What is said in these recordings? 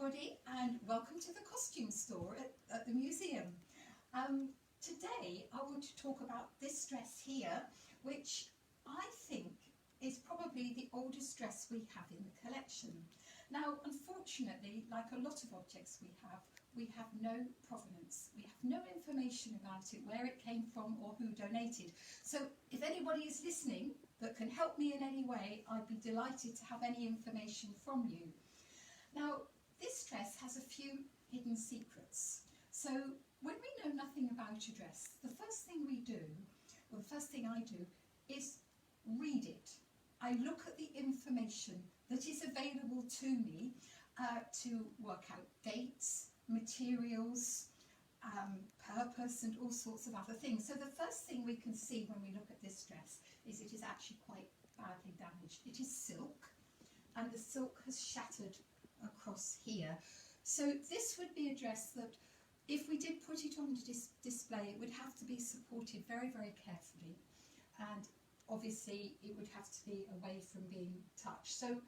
everybody, and welcome to the costume store at the museum. Today I want to talk about this dress here, which I think is probably the oldest dress we have in the collection. Now, unfortunately, like a lot of objects we have no provenance. We have no information about it, where it came from or who donated. So if anybody is listening that can help me in any way, I'd be delighted to have any information from you. Now, this dress has a few hidden secrets. So when we know nothing about a dress, the first thing we do, or the first thing I do, is read it. I look at the information that is available to me to work out dates, materials, purpose, and all sorts of other things. So the first thing we can see when we look at this dress is it is actually quite badly damaged. It is silk, and the silk has shattered across here. So this would be a dress that, if we did put it on display, it would have to be supported very, very carefully, and obviously it would have to be away from being touched. So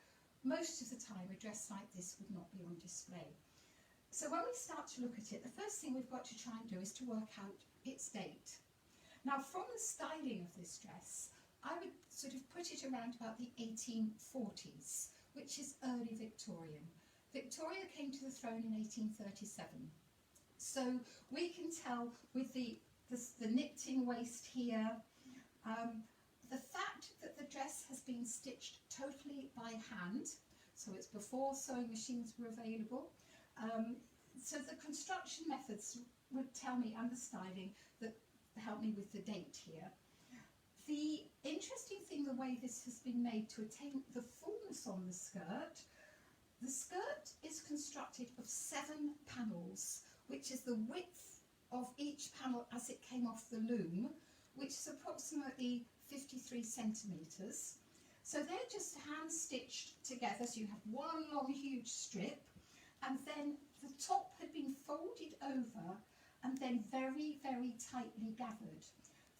most of the time a dress like this would not be on display. So when we start to look at it, the first thing we've got to try and do is to work out its date. Now, from the styling of this dress, I would sort of put it around about the 1840s, which is early Victorian. Victoria came to the throne in 1837. So we can tell with the nipped-in waist here, the fact that the dress has been stitched totally by hand, so it's before sewing machines were available. So the construction methods would tell me, and the styling, that help me with the date here. The interesting thing, the way this has been made to attain the fullness on the skirt is constructed of 7 panels, which is the width of each panel as it came off the loom, which is approximately 53 centimetres. So they're just hand stitched together, so you have one long huge strip, and then the top had been folded over and then very, very tightly gathered.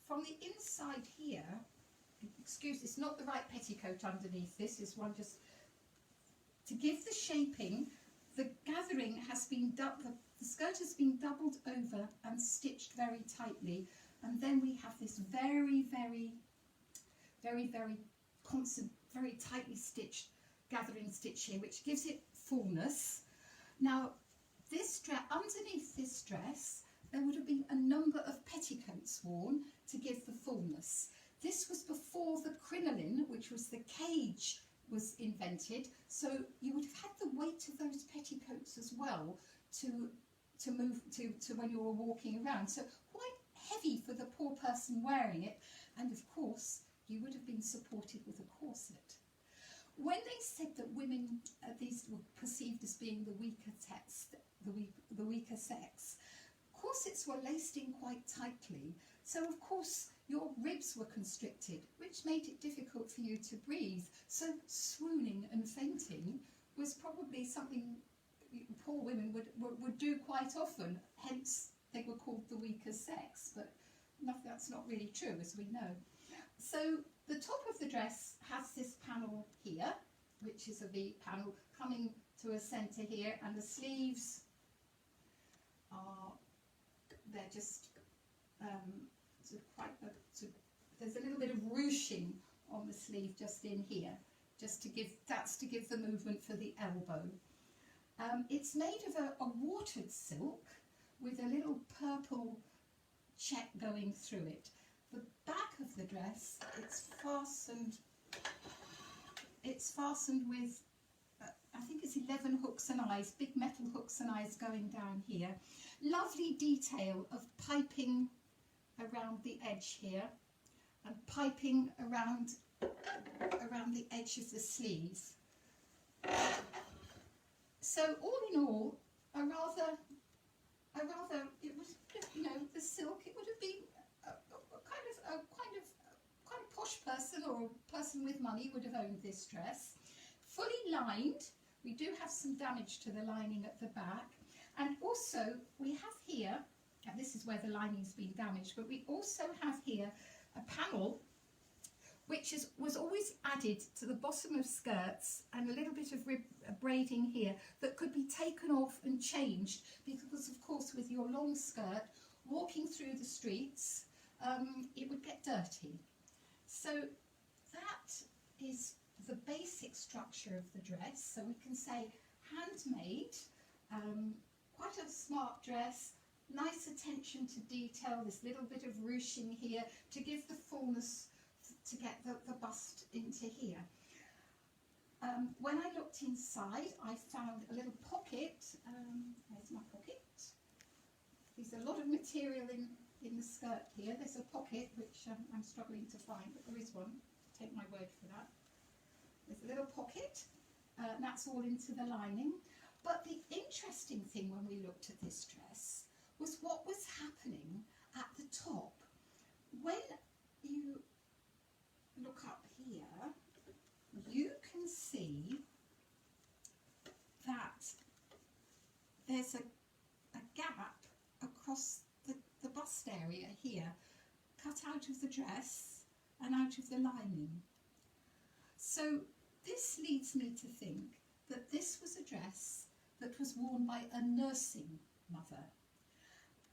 From the inside here, excuse, it's not the right petticoat underneath this, is one just to give the shaping. The gathering has been the skirt has been doubled over and stitched very tightly, and then we have this very, very, very, very constant, very tightly stitched gathering stitch here, which gives it fullness. Now, this dress, underneath this dress, there would have been a number of petticoats worn to give the fullness. This was before the crinoline, which was the cage, was invented, so you would have had the weight of those petticoats as well to move to when you were walking around. So quite heavy for the poor person wearing it, and of course you would have been supported with a corset. When they said that women, these were perceived as being the weaker sex, corsets were laced in quite tightly, so of course your ribs were constricted, which made it difficult for you to breathe. So swooning and fainting was probably something poor women would do quite often, hence they were called the weaker sex, but that's not really true, as we know. So the top of the dress has this panel here, which is a V panel coming to a centre here, and the sleeves are, they're just there's a little bit of ruching on the sleeve just in here, just to give, that's to give the movement for the elbow. It's made of a watered silk with a little purple check going through it. The back of the dress, it's fastened with, I think it's 11 hooks and eyes, big metal hooks and eyes going down here. Lovely detail of piping around the edge here, and piping around the edge of the sleeve. So all in all, it was, you know, the silk, it would have been quite a posh person, or a person with money would have owned this dress. Fully lined. We do have some damage to the lining at the back, and also we have here, and this is where the lining's been damaged, but we also have here a panel which was always added to the bottom of skirts, and a little bit of braiding here that could be taken off and changed, because of course with your long skirt walking through the streets it would get dirty. So that is the basic structure of the dress. So we can say handmade, quite a smart dress, nice attention to detail, this little bit of ruching here to give the fullness, to get the bust into here. When I looked inside, I found a little pocket. There's my pocket. There's a lot of material in the skirt here. There's a pocket which I'm struggling to find, but there is one. Take my word for that. There's a little pocket, and that's all into the lining. But the interesting thing when we looked at this dress was what was happening at the top. When you look up here, you can see that there's a gap across the bust area here, cut out of the dress and out of the lining. So this leads me to think that this was a dress that was worn by a nursing mother.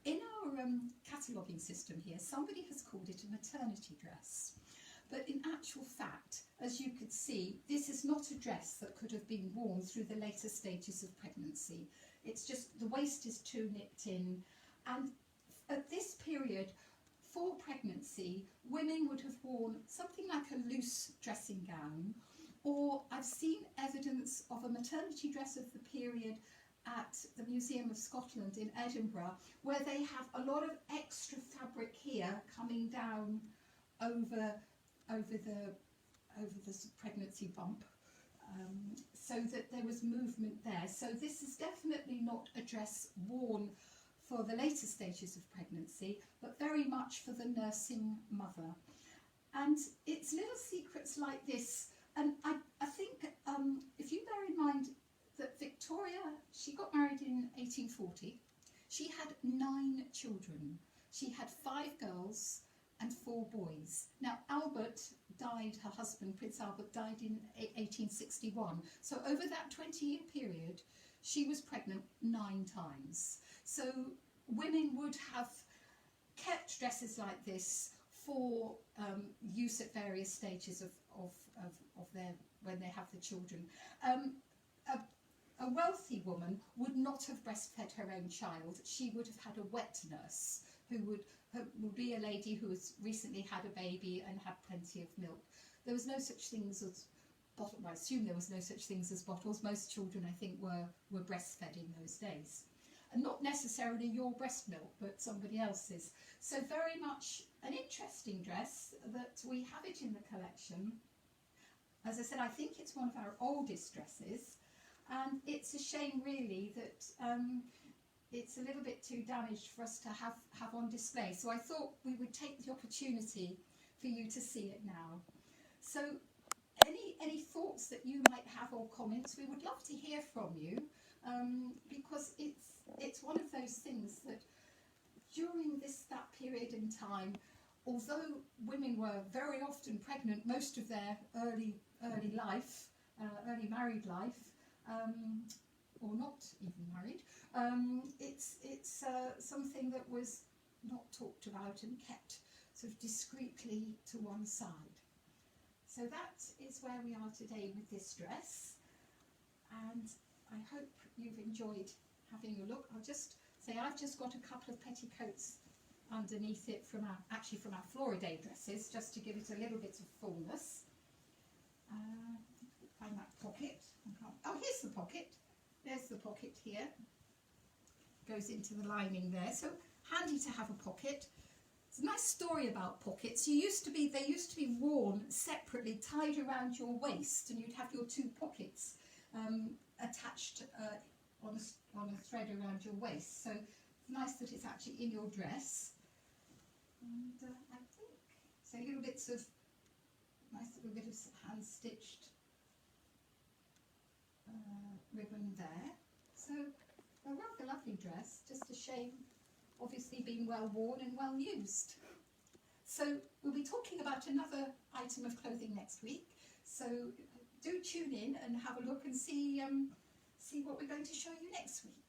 In our cataloguing system here, somebody has called it a maternity dress. But in actual fact, as you could see, this is not a dress that could have been worn through the later stages of pregnancy. It's just the waist is too nipped in. And at this period, for pregnancy, women would have worn something like a loose dressing gown, or I've seen evidence of a maternity dress of the period at the Museum of Scotland in Edinburgh, where they have a lot of extra fabric here coming down over the pregnancy bump, so that there was movement there. So this is definitely not a dress worn for the later stages of pregnancy, but very much for the nursing mother. And it's little secrets like this. And I think if you bear in mind that Victoria, she got married in 1840. She had 9 children. She had 5 girls and 4 boys. Now Albert died, her husband, Prince Albert, died in 1861. So over that 20-year period, she was pregnant 9 times. So women would have kept dresses like this for use at various stages of their, when they have the children. A wealthy woman would not have breastfed her own child. She would have had a wet nurse who would be a lady who has recently had a baby and had plenty of milk. There was no such things as bottles. I assume there was no such things as bottles. Most children, I think, were breastfed in those days. And not necessarily your breast milk, but somebody else's. So very much an interesting dress that we have it in the collection. As I said, I think it's one of our oldest dresses, and it's a shame really that it's a little bit too damaged for us to have on display. So I thought we would take the opportunity for you to see it now. So any thoughts that you might have or comments, we would love to hear from you, because it's one of those things that during that period in time, although women were very often pregnant most of their early life, early married life, or not even married, it's something that was not talked about and kept sort of discreetly to one side. So that is where we are today with this dress, and I hope you've enjoyed having a look. I'll just say I've just got a couple of petticoats underneath it from our Floridé dresses, just to give it a little bit of fullness. Find that pocket. Oh, here's the pocket. There's the pocket here. Goes into the lining there. So handy to have a pocket. It's a nice story about pockets. They used to be worn separately, tied around your waist, and you'd have your 2 pockets attached on a thread around your waist. So it's nice that it's actually in your dress. And I think so. Little bits of nice little bit of hand stitched ribbon there. So a rather lovely dress. Just a shame, obviously being well worn and well used. So we'll be talking about another item of clothing next week. So do tune in and have a look and see what we're going to show you next week.